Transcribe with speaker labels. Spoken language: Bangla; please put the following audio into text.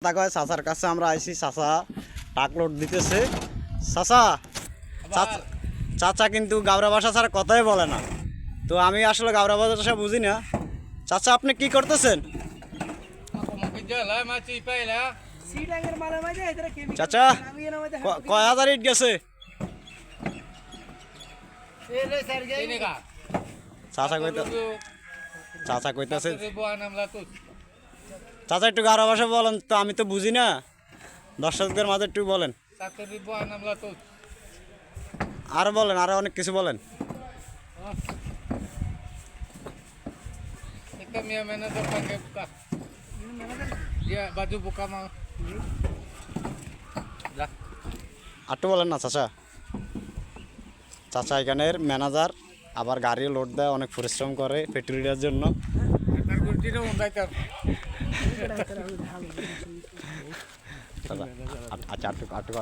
Speaker 1: রাস্তা কয় চাচার কাছে আমরা আইছি। চাচা টাক লোড দিতেছে। চাচা চাচা কিন্তু গাওরা ভাষা ছাড়া কথাই বলে না। তো আমি আসলে গাওরা ভাষা বুঝি না। চাচা আপনি কি করতেছেন? চাচা কয় হাজার ইট গেছে? চাচা কইতাছে চাচা একটু গাওরা ভাষা বলেন তো, আমি তো বুঝি না, দর্শকদের মাঝে একটু বলেন। আরো বলেন, আরো অনেক কিছু বলেন। আটটু বলেন না চাচা। চাচা এখানের ম্যানেজার, আবার গাড়ি লোড দেয়, অনেক পরিশ্রম করে পেট্রোলিয়ার জন্য। আচ্ছা আটটু